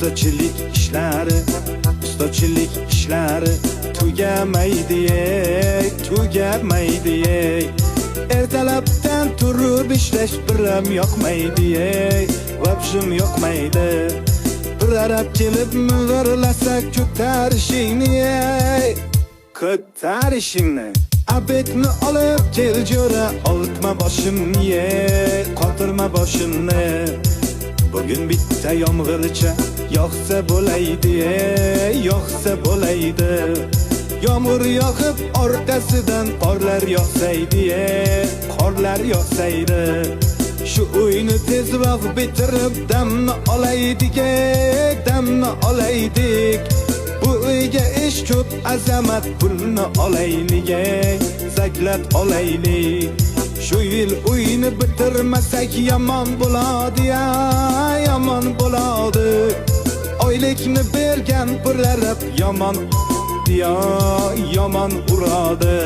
ustachilik ishlari tugamaydi, tugamaydi. Ertalabdan turib ishlash biram yoqmaydi, vobshim yoqmaydi. Bir arab kelib mug'irlasa ko'tarishingni, abetni olib kel jo'ra, oltma boshimni, qotirma boshimni. Bugün bitta yomg'ircha yoqsa bo'laydi, yoqsa bo'laydi. Yomg'ir yoqib orqasidan qorlar yoqsaydi, qorlar yoqsaydi. Shu uyni tezroq bitirib damni olaydik, damni olaydik. Bu uyga ish ko'p, azamat pulni olaylik, zaklat olaylik. Şu yil uyni bitirmasak yomon bo'ladi, yomon bo'ladi. Oylikni bergan pullar yomon, yomon uradi.